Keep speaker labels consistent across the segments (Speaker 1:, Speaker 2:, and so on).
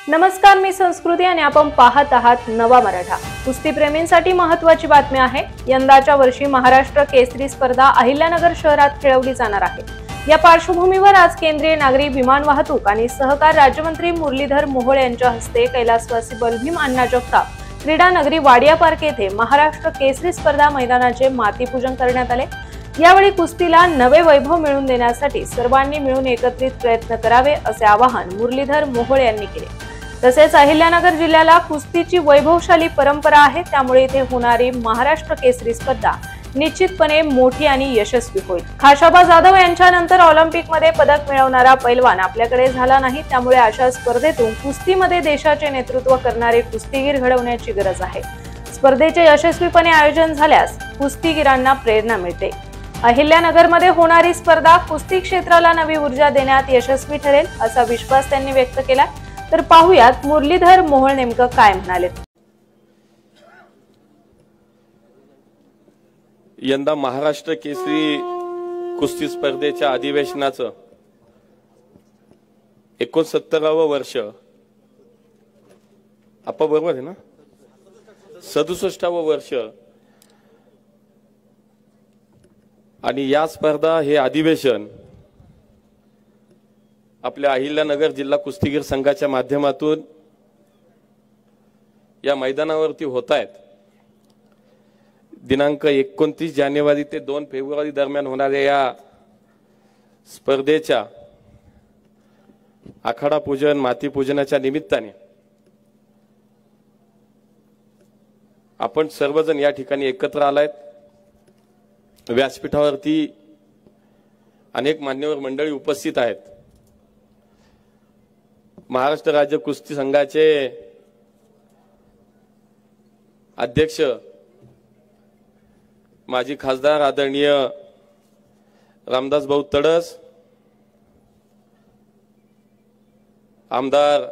Speaker 1: नमस्कार, मी संस्कृती आणि आपण पाहत आहात नवा मराठा। कुस्तीप्रेमींसाठी महत्त्वाची बातमी आहे। यंदाच्या वर्षी महाराष्ट्र केसरी स्पर्धा अहिल्यानगर शहरात खेळवली जाणार आहे। या पार्श्वभूमीवर आज केंद्रीय नागरी विमान वाहतूक आणि सहकार राज्यमंत्री मुरलीधर मोहोळ यांच्या हस्ते कैलासवासी बलभीम अण्णा जगताप क्रीडा नगरी वाडिया पार्क येथे महाराष्ट्र केसरी स्पर्धा मैदानाचे मातीपूजन करण्यात आले। यावेळी कुस्तीला नवे वैभव मिळवून देण्यासाठी सर्वांनी मिळून एकत्रित प्रयत्न करावे असे आवाहन मुरलीधर मोहोळ यांनी केले। तसेच अहिल्यानगर जिल्ह्याला कुस्तीची वैभवशाली परंपरा आहे, त्यामुळे इथे होणारी महाराष्ट्र केसरी स्पर्धा निश्चितपणे मोठी आणि यशस्वी होईल। खाशाबा जाधव यांच्यानंतर ऑलिम्पिकमध्ये पदक मिळवणारा पैलवान आपल्याकडे झाला नाही, त्यामुळे अशा स्पर्धेतून कुस्तीमध्ये देशाचे नेतृत्व करणारे कुस्तीगीर घडवण्याची गरज आहे। स्पर्धेचे यशस्वीपणे आयोजन झाल्यास कुस्तीगीरांना प्रेरणा मिळते। अहिल्यानगरमध्ये होणारी स्पर्धा कुस्ती क्षेत्राला नवी ऊर्जा देण्यात यशस्वी ठरेल असा विश्वास त्यांनी व्यक्त केला। तर पाहूयात मुरलीधर मोहोळ नेमकं काय म्हणाले।
Speaker 2: यंदा महाराष्ट्र केसरी कुस्ती स्पर्धेच्या अधिवेशनाचं 69वं वर्ष आपा बरोबर आहे ना, 67वं वर्ष आणि या स्पर्धा हे अधिवेशन आपल्या अहिल्यानगर जिल्हा कुस्तीगीर संघाच्या माध्यमातून या मैदानावरती होत आहेत। दिनांक 29 जानेवारी ते 2 फेब्रुवारी दरम्यान होणाऱ्या या स्पर्धेच्या आखाडा पूजन माती पूजनाच्या निमित्ताने आपण सर्वजण या ठिकाणी एकत्र आलायत। व्यासपीठावरती अनेक मान्यवर मंडळी उपस्थित आहेत। महाराष्ट्र राज्य कुस्ती संघाचे अध्यक्ष माजी खासदार आदरणीय रामदास भाऊ तडस, आमदार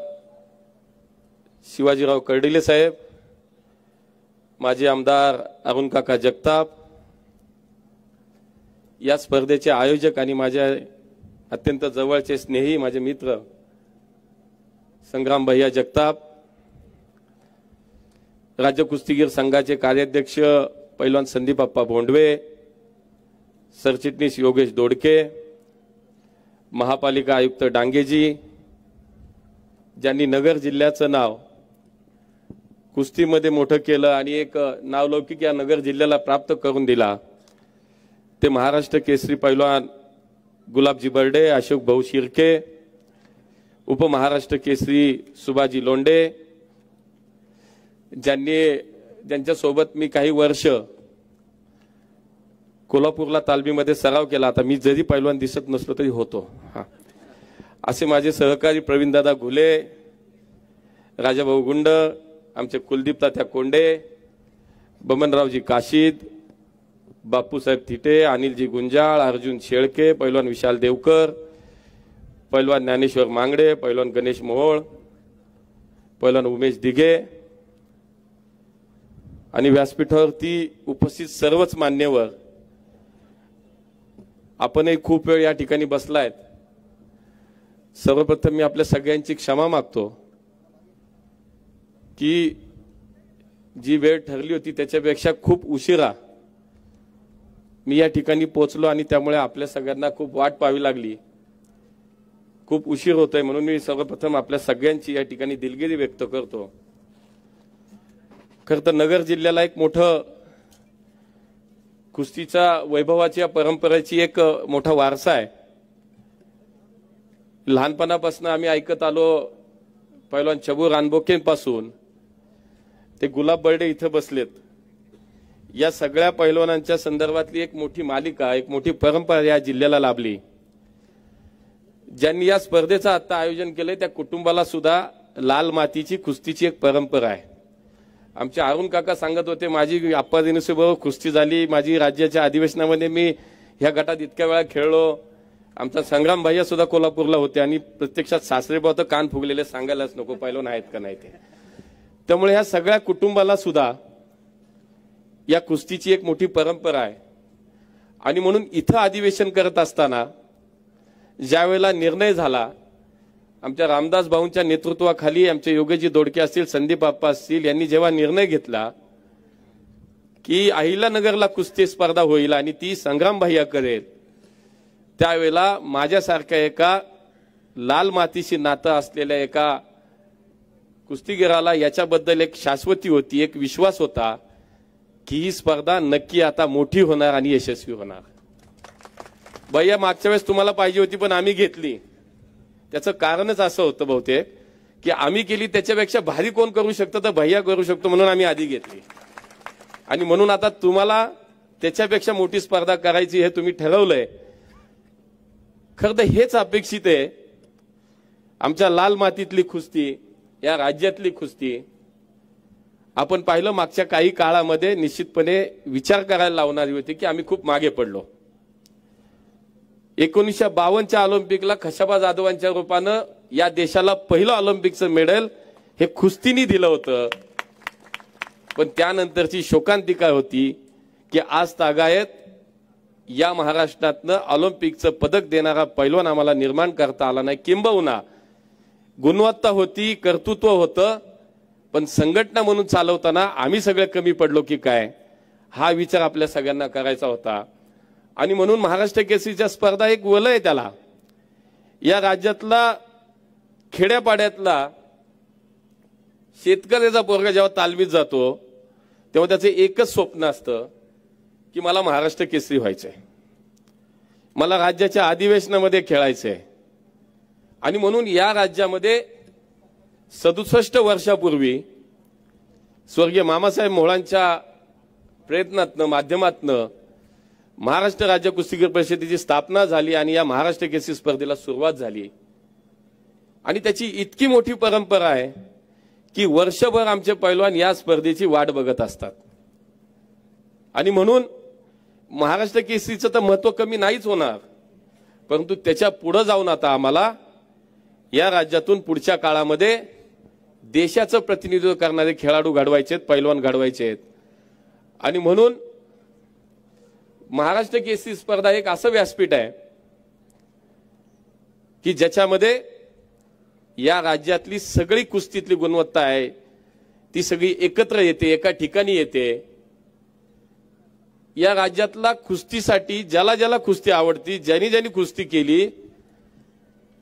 Speaker 2: शिवाजीराव कर्डिले साहेब, माजी आमदार अरुण काका जगताप, या स्पर्धेचे आयोजक आणि माझे अत्यंत जवळचे स्नेही माझे मित्र संग्राम भैया जगताप, राज्य कुस्तीगीर संघाचे कार्याध्यक्ष पैलवान संदीप अप्पा भोंडवे, सरचिटणीस योगेश दोडके, महापालिका आयुक्त डांगेजी, ज्यांनी नगर जिल्ह्याचं नाव कुस्तीमध्ये मोठं केलं आणि एक नावलौकिक या नगर जिल्ह्याला प्राप्त करून दिला, ते महाराष्ट्र केसरी पैलवान गुलाबजी बर्डे, अशोक भाऊ शिर्के, उपमहाराष्ट्र केसरी सुभाजी लोंढे, ज्यांच्या सोबत मी काही वर्ष कोल्हापूरला तालमीमध्ये सराव केला। आता मी जरी पैलवान दिसत नसलो तरी होतो असे माझे सहकारी प्रवीणदादा घुले, राजाभाऊ गुंड, आमचे कुलदीप तात्या कोंडे, बमनरावजी काशीद, बापूसाहेब थिटे, अनिलजी गुंजाळ, अर्जुन शेळके, पैलवान विशाल देवकर, पैलवान ज्ञानेश्वर मांगडे, पैलवान गणेश मोहोळ, पैलवान उमेश दिघे आणि व्यासपीठावरती उपस्थित सर्वच मान्यवर, आपणही खूप वेळ या ठिकाणी बसलायत। सर्वप्रथम मी आपल्या सगळ्यांची क्षमा मागतो की जी वेळ ठरली होती त्याच्यापेक्षा खूप उशिरा मी या ठिकाणी पोहोचलो आणि त्यामुळे आपल्या सगळ्यांना खूप वाट पाहावी लागली, खूप उशीर होतोय, म्हणून मी सर्वप्रथम आपल्या सगळ्यांची या ठिकाणी दिलगिरी व्यक्त करतो। खरं तर नगर जिल्ह्याला एक मोठं कुस्तीच्या वैभवाच्या परंपरेची एक मोठा वारसा आहे। लहानपणापासून आम्ही ऐकत आलो, पैलवान चबू रानबोकेंपासून ते गुलाब बर्डे इथं बसलेत, या सगळ्या पैलवानांच्या संदर्भातली एक मोठी मालिका, एक मोठी परंपरा या जिल्ह्याला लाभली। ज्यांनी या स्पर्धेचं आता आयोजन केलंय त्या कुटुंबाला सुद्धा लाल मातीची कुस्तीची एक परंपरा आहे। आमचे अरुण काका सांगत होते, माझी आप्पा दिनसेबरोबर कुस्ती झाली, माझी राज्याच्या अधिवेशनामध्ये मी ह्या गटात इतक्या वेळा खेळलो। आमचा संग्राम भैया सुद्धा कोल्हापूरला होते आणि प्रत्यक्षात सासरेभाऊ तर कान फुगलेले सांगायलाच नको पैलवान आहेत का नाही ते। त्यामुळे ह्या सगळ्या कुटुंबाला सुद्धा या कुस्तीची एक मोठी परंपरा आहे आणि म्हणून इथं अधिवेशन करत असताना ज्या वेळेला निर्णय झाला आमच्या रामदास भाऊंच्या नेतृत्वाखाली आमचे योगेजी दोडके असतील, संदीप आप्पा असतील, यांनी जेव्हा निर्णय घेतला की अहिल्यानगरला कुस्ती स्पर्धा होईल आणि ती संग्राम भैया करेल, त्यावेळेला माझ्यासारख्या एका लाल मातीशी नातं असलेल्या एका कुस्तीगीराला याच्याबद्दल एक शाश्वती होती, एक विश्वास होता की ही स्पर्धा नक्की आता मोठी होणार आणि यशस्वी होणार. भैया मागच्या वेळेस तुम्हाला पाहिजे होती पण आम्ही घेतली. त्याचं कारणच असं होतं बहुतेक की आम्ही केली त्याच्यापेक्षा भारी कोण करू शकतं तर भैया करू शकतो म्हणून आम्ही आधी घेतली. आणि म्हणून आता तुम्हाला त्याच्यापेक्षा मोठी स्पर्धा करायची हे तुम्ही ठरवलंय. खरं तर हेच अपेक्षित आहे. आमच्या लाल मातीतली कुस्ती, या राज्यातली कुस्ती आपण पाहिलं मागच्या काही काळामध्ये निश्चितपणे विचार करायला लावणारी होती की आम्ही खूप मागे पडलो. 1952च्या ऑलिम्पिकला खशाबा जाधवांच्या रूपानं या देशाला पहिलं ऑलिम्पिकचं मेडल हे कुस्तीनी दिलं होतं. पण त्यानंतरची शोकांतिका होती की आज तागायत या महाराष्ट्रातनं ऑलिम्पिकचं पदक देणारा पैलवान आम्हाला निर्माण करता आला नाही. किंबहुना गुणवत्ता होती, कर्तृत्व होतं, पण संघटना म्हणून चालवताना आम्ही सगळे कमी पडलो की काय, हा विचार आपल्या सगळ्यांना करायचा होता. आणि म्हणून महाराष्ट्र केसरीच्या स्पर्धा एक वलय आहे त्याला. या राज्यातला खेड्यापाड्यातला शेतकऱ्याचा पोरगा जेव्हा तालमीत जातो तेव्हा त्याचं एकच स्वप्न असतं की मला महाराष्ट्र केसरी व्हायचंय, मला राज्याच्या अधिवेशनामध्ये खेळायचंय. आणि म्हणून या राज्यामध्ये 67 वर्षापूर्वी स्वर्गीय मामासाहेब मोळांच्या प्रयत्नातनं, माध्यमातनं महाराष्ट्र राज्य कुस्तीगीर परिषदेची स्थापना झाली आणि या महाराष्ट्र केसरी स्पर्धेला सुरुवात झाली. आणि त्याची इतकी मोठी परंपरा आहे की वर्षभर आमचे पैलवान या स्पर्धेची वाट बघत असतात. आणि म्हणून महाराष्ट्र केसरीचं तर महत्व कमी नाहीच होणार, परंतु त्याच्या पुढे जाऊन आता आम्हाला या राज्यातून पुढच्या काळामध्ये देशाचं प्रतिनिधित्व करणारे खेळाडू घडवायचे आहेत, पैलवान घडवायचे आहेत. आणि म्हणून महाराष्ट्र केसरी स्पर्धा एक असं व्यासपीठ आहे की ज्याच्यामध्ये या राज्यातली सगळी कुस्तीतली गुणवत्ता आहे ती सगळी एकत्र येते, एका ठिकाणी येते. या राज्यातला कुस्तीसाठी ज्याला ज्याला कुस्ती आवडती, ज्यांनी ज्यांनी कुस्ती केली,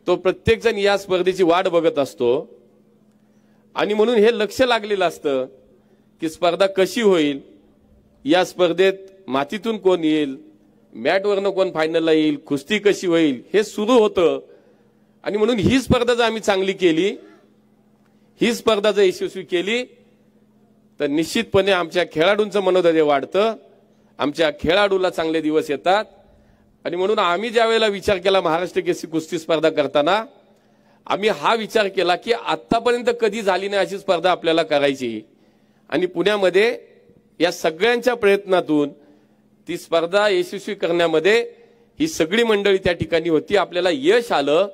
Speaker 2: तो प्रत्येक जण या स्पर्धेची वाट बघत असतो. आणि म्हणून हे लक्ष लागलेलं असतं की स्पर्धा कशी होईल, या स्पर्धेत मातीतून कोण येईल, मॅटवरनं कोण फायनलला येईल, कुस्ती कशी होईल, हे सुरू होतं. आणि म्हणून ही स्पर्धा जर आम्ही चांगली केली, ही स्पर्धा जर यशस्वी केली, तर निश्चितपणे आमच्या खेळाडूंचं मनोधैर्य वाढतं, आमच्या खेळाडूला चांगले दिवस येतात. आणि म्हणून आम्ही ज्या वेळेला विचार केला महाराष्ट्र केसरी कुस्ती स्पर्धा करताना, आम्ही हा विचार केला की आतापर्यंत कधी झाली नाही अशी स्पर्धा आपल्याला करायची. आणि पुण्यामध्ये या सगळ्यांच्या प्रयत्नातून ती स्पर्धा यशस्वी करण्यामध्ये ही सगळी मंडळी त्या ठिकाणी होती. आपल्याला यश आलं,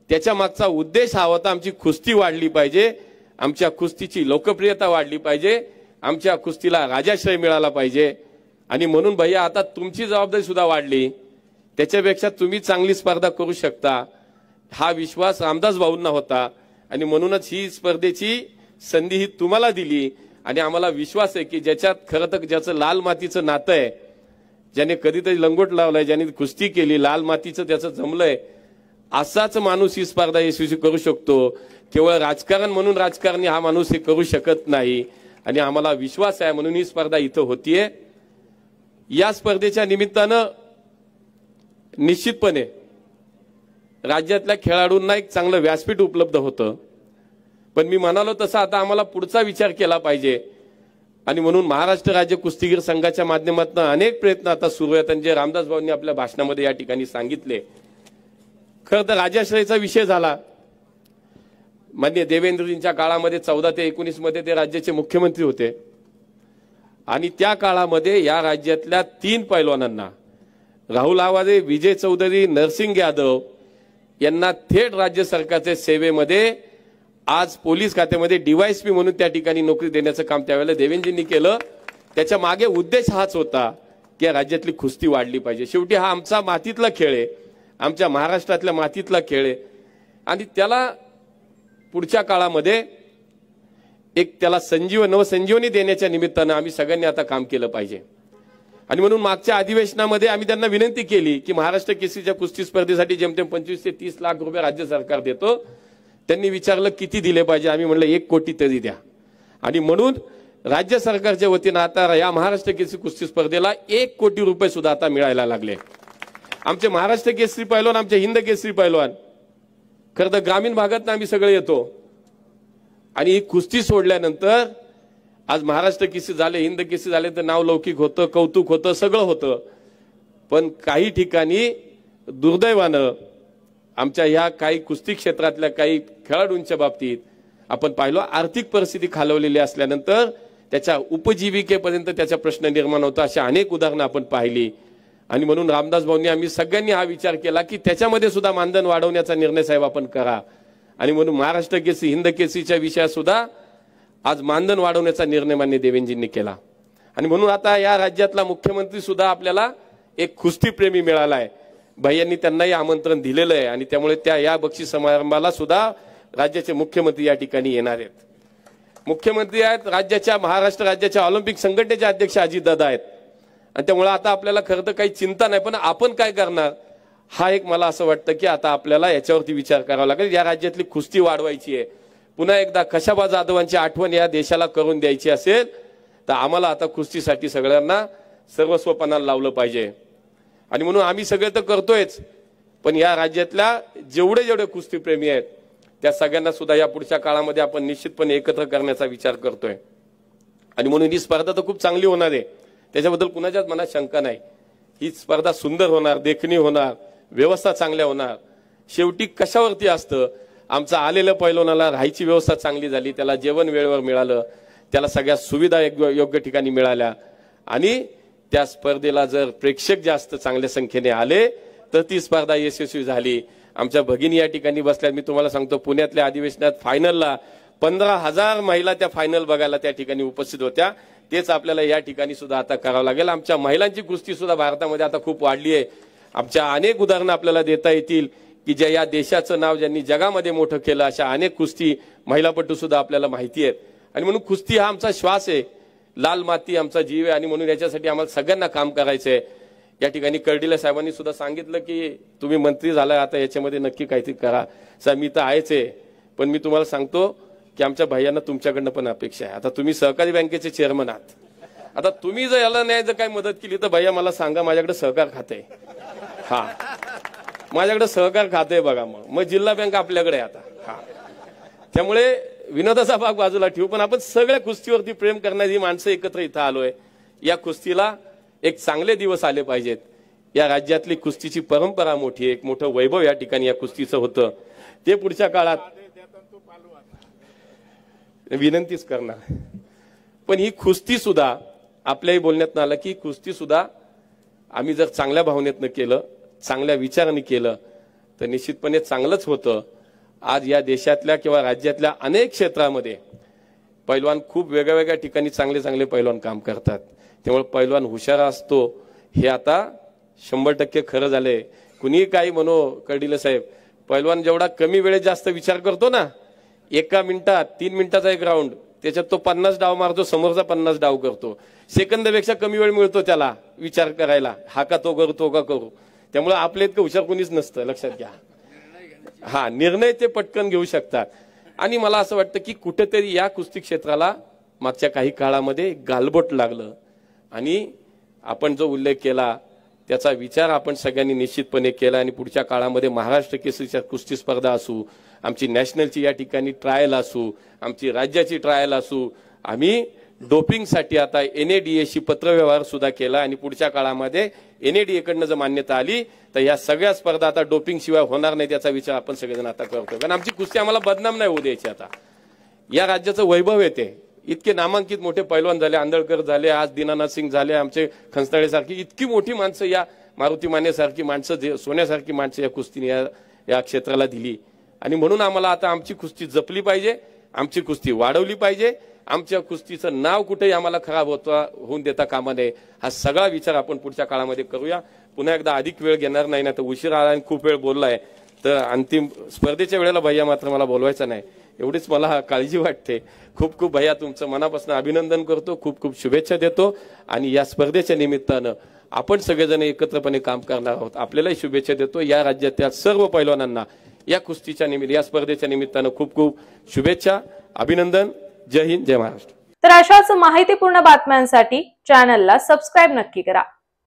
Speaker 2: त्याच्या मागचा उद्देश हा होता आमची कुस्ती वाढली पाहिजे, आमच्या कुस्तीची लोकप्रियता वाढली पाहिजे, आमच्या कुस्तीला राजाश्रय मिळाला पाहिजे. आणि म्हणून भैया आता तुमची जबाबदारी सुद्धा वाढली, त्याच्यापेक्षा तुम्ही चांगली स्पर्धा करू शकता, हा विश्वास रामदास भाऊंना होता. आणि म्हणूनच ही स्पर्धेची संधी ही तुम्हाला दिली. आणि आम्हाला विश्वास आहे की ज्याच्यात खरं तर ज्याचं लाल मातीचं नातं आहे, ज्याने कधीतरी लंगोट लावलाय, ज्याने कुस्ती केली, लाल मातीचं त्याचं जमलंय, असाच माणूस ही स्पर्धा यशस्वी करू शकतो. केवळ राजकारण म्हणून राजकारणी हा माणूस हे करू शकत नाही. आणि आम्हाला विश्वास आहे म्हणून ही स्पर्धा इथं होतीये. या स्पर्धेच्या निमित्तानं निश्चितपणे राज्यातल्या खेळाडूंना एक चांगलं व्यासपीठ उपलब्ध होतं. पण मी म्हणालो तसं आता आम्हाला पुढचा विचार केला पाहिजे. आणि म्हणून महाराष्ट्र राज्य कुस्तीगीर संघाच्या माध्यमातून अनेक प्रयत्न आता सुरू आहेत. आणि जे रामदास भाऊंनी आपल्या भाषणामध्ये या ठिकाणी सांगितले, खरं तर राजाश्रयचा विषय झाला. माननीय देवेंद्रजींच्या काळामध्ये 14 ते 19 मध्ये ते राज्याचे मुख्यमंत्री होते. आणि त्या काळामध्ये या राज्यातल्या 3 पैलवानांना, राहुल आवारे, विजय चौधरी, नरसिंग यादव, यांना थेट राज्य सरकारच्या सेवेमध्ये आज पोलीस खात्यामध्ये डीवायएसपी म्हणून त्या ठिकाणी नोकरी देण्याचं काम त्यावेळेला देवेंद्रजींनी केलं. त्याच्या मागे उद्देश हाच होता की या राज्यातली कुस्ती वाढली पाहिजे. शेवटी हा आमचा मातीतला खेळ आहे, आमच्या महाराष्ट्रातल्या मातीतला खेळ आहे. आणि त्याला पुढच्या काळामध्ये एक त्याला नवसंजीवनी देण्याच्या निमित्तानं आम्ही सगळ्यांनी आता काम केलं पाहिजे। आणि म्हणून मागच्या अधिवेशनामध्ये आम्ही त्यांना विनंती केली की महाराष्ट्र केसरीच्या कुस्ती स्पर्धेसाठी जेमतेम 25 ते 30 लाख रुपये राज्य सरकार देतो। त्यांनी विचारलं किती दिले पाहिजे, आम्ही म्हणलं 1 कोटी तरी द्या। आणि म्हणून राज्य सरकारच्या वतीनं आता या महाराष्ट्र केसरी कुस्ती स्पर्धेला 1 कोटी रुपये सुद्धा आता मिळायला लागले। आमचे महाराष्ट्र केसरी पैलवान, आमचे हिंद केसरी पैलवान, खरं तर ग्रामीण भागात आम्ही सगळे येतो आणि ही कुस्ती सोडल्यानंतर आज महाराष्ट्र केसरी झाले, हिंद केसरी झाले तर नाव लौकिक होतं, कौतुक होतं, सगळं होतं। पण काही ठिकाणी दुर्दैवानं आमच्या ह्या काही कुस्ती क्षेत्रातल्या काही खेळाडूंच्या बाबतीत आपण पाहिलो आर्थिक परिस्थिती खालवलेली असल्यानंतर त्याच्या उपजीविकेपर्यंत त्याचा प्रश्न निर्माण होता। अशा अनेक उदाहरणं आपण पाहिली। आणि म्हणून रामदास भाऊंनी आम्ही सगळ्यांनी हा विचार केला की त्याच्यामध्ये सुद्धा मानधन वाढवण्याचा निर्णय साहेब आपण करा। आणि म्हणून महाराष्ट्र केसरी, हिंद केसरीच्या विषयात सुद्धा आज मानधन वाढवण्याचा निर्णय माननीय देवेंजींनी केला। आणि म्हणून आता या राज्यातला मुख्यमंत्री सुद्धा आपल्याला एक कुस्ती प्रेमी मिळाला आहे। भैयांनी त्यांनाही आमंत्रण दिलेलं आहे आणि त्यामुळे या बक्षीस समारंभाला सुद्धा राज्याचे मुख्यमंत्री या ठिकाणी येणार आहेत। मुख्यमंत्री आहेत राज्याच्या, महाराष्ट्र राज्याच्या ऑलिम्पिक संघटनेचे अध्यक्ष अजितदादा आहेत। आणि त्यामुळे आता आपल्याला खरं तर काही चिंता नाही, पण आपण काय करणार हा एक मला असं वाटतं की आता आपल्याला याच्यावरती विचार करावा लागेल। या राज्यातली कुस्ती वाढवायची आहे, पुन्हा एकदा खशाबा जाधवांची आठवण या देशाला करून द्यायची असेल तर आम्हाला आता कुस्तीसाठी सगळ्यांना सर्वस्वपणाला लावलं पाहिजे। आणि म्हणून आम्ही सगळे तर करतोयच, पण या राज्यातल्या जेवढे कुस्तीप्रेमी आहेत त्या सगळ्यांना सुद्धा या पुढच्या काळामध्ये आपण निश्चितपणे एकत्र करण्याचा विचार करतोय। आणि म्हणून ही स्पर्धा तर खूप चांगली होणार आहे, त्याच्याबद्दल कुणाच्याच मनात शंका नाही। ही स्पर्धा सुंदर होणार, देखणी होणार, व्यवस्था चांगल्या होणार। शेवटी कशावरती असतं, आमचा आलेल्या पैलवानाला राहायची व्यवस्था चांगली झाली, त्याला जेवण वेळेवर मिळालं, त्याला सगळ्या सुविधा योग्य ठिकाणी मिळाल्या आणि त्या स्पर्धेला जर प्रेक्षक जास्त चांगल्या संख्येने आले तर ती स्पर्धा यशस्वी झाली। आमच्या भगिनी या ठिकाणी बसल्यात, मी तुम्हाला सांगतो पुण्यातल्या अधिवेशनात फायनलला 15,000 महिला त्या फायनल बघायला त्या ठिकाणी उपस्थित होत्या। तेच आपल्याला या ठिकाणी सुद्धा आता करावं लागेल। आमच्या महिलांची कुस्ती सुद्धा भारतामध्ये आता खूप वाढली आहे। आमच्या अनेक उदाहरणं आपल्याला देता येतील की ज्या या देशाचं नाव ज्यांनी जगामध्ये मोठं केलं, अशा अनेक कुस्ती महिलापटू सुद्धा आपल्याला माहिती आहेत। आणि म्हणून कुस्ती हा आमचा श्वास आहे, लाल माती आमचा जीव आहे आणि म्हणून याच्यासाठी आम्हाला सगळ्यांना काम करायचंय। या ठिकाणी कर्डिले साहेबांनी सुद्धा सांगितलं की तुम्ही मंत्री झालाय आता याच्यामध्ये नक्की काहीतरी करा। साहेब मी तर आहेच आहे, पण मी तुम्हाला सांगतो की आमच्या भैयांना तुमच्याकडनं पण अपेक्षा आहे। आता तुम्ही सहकारी बँकेचे चेअरमन आहात, आता तुम्ही जर याला नाही जर काही मदत केली तर भैया मला सांगा, माझ्याकडे सहकार खाते आहे, हा माझ्याकडे सहकार खाते आहे बघा, मग जिल्हा बँक आपल्याकडे आहे आता। हा त्यामुळे विनोदाचा भाग बाजूला ठेवू, पण आपण सगळ्या कुस्तीवरती प्रेम करणारी माणसं एकत्र इथं आलोय। या कुस्तीला एक चांगले दिवस आले पाहिजेत। या राज्यातली कुस्तीची परंपरा मोठी आहे, एक मोठं वैभव या ठिकाणी या कुस्तीचं होतं, ते पुढच्या काळात विनंतीच करणार। पण ही कुस्ती सुद्धा आपल्याही बोलण्यात आलं की कुस्ती सुद्धा आम्ही जर चांगल्या भावनेतनं केलं, चांगल्या विचाराने केलं तर निश्चितपणे चांगलंच होतं। आज या देशातल्या किंवा राज्यातल्या अनेक क्षेत्रामध्ये पैलवान खूप वेगवेगळ्या ठिकाणी चांगले पैलवान काम करतात, त्यामुळे पैलवान हुशार असतो हे आता 100% खरं झालंय। कुणी काही म्हणो कर्डिले साहेब, पैलवान जेवढा कमी वेळेत जास्त विचार करतो ना, 1 मिनिटात 3 मिनिटाचा एक राऊंड, त्याच्यात तो 50 डाव मारतो, समोरचा 50 डाव करतो, सेकंदापेक्षा कमी वेळ मिळतो त्याला विचार करायला, हा का तो करू तो का करू। त्यामुळे आपल्या इतकं हुशार कुणीच नसतं, लक्षात घ्या। हा निर्णय ते पटकन घेऊ शकतात। आणि मला असं वाटतं की कुठेतरी या कुस्ती क्षेत्राला मागच्या काही काळामध्ये गालबोट लागलं आणि आपण जो उल्लेख केला त्याचा विचार आपण सगळ्यांनी निश्चितपणे केला। आणि पुढच्या काळामध्ये महाराष्ट्र केसरीच्या कुस्ती स्पर्धा असू, आमची नॅशनलची या ठिकाणी ट्रायल असू, आमची राज्याची ट्रायल असू, आम्ही डोपिंगसाठी आता NADA पत्रव्यवहार सुद्धा केला आणि पुढच्या काळामध्ये NADA कडनं जर मान्यता आली तर या सगळ्या स्पर्धा आता डोपिंग शिवाय होणार नाही, त्याचा विचार आपण सगळेजण आता करतो। कारण आमची कुस्ती आम्हाला बदनाम नाही होऊ द्यायची। आता या राज्याचं वैभव येते, इतके नामांकित मोठे पैलवान झाले, आंदळकर झाले, आज दीनानाथ सिंग झाले, आमचे खंचनाळे सारखी इतकी मोठी माणसं, या मारुती माने सारखी माणसं, सोन्यासारखी माणसं या कुस्तीने या क्षेत्राला दिली। आणि म्हणून आम्हाला आता आमची कुस्ती जपली पाहिजे, आमची कुस्ती वाढवली पाहिजे, आमच्या कुस्तीचं नाव कुठेही आम्हाला खराब होऊन देता कामा नये, हा सगळा विचार आपण पुढच्या काळामध्ये करूया। पुन्हा एकदा अधिक वेळ घेणार नाही ना, तर उशीर आला आणि खूप वेळ बोललाय, तर अंतिम स्पर्धेच्या वेळेला भैया मात्र मला बोलवायचं नाही, एवढीच मला काळजी वाटते. खूप खूप भैया तुमचं मनापासून अभिनंदन करतो, खूप खूप शुभेच्छा देतो. आणि या स्पर्धेच्या निमित्तानं आपण सगळेजण एकत्रपणे काम करणार आहोत. आपल्यालाही शुभेच्छा देतो. या राज्यातील सर्व पैलवानांना या कुस्तीच्या निमित्त या स्पर्धेच्या निमित्तानं खूप खूप शुभेच्छा, अभिनंदन. जय हिंद, जय महाराष्ट्र.
Speaker 1: तर अशाच माहितीपूर्ण बातम्यांसाठी चॅनलला सबस्क्राईब नक्की करा.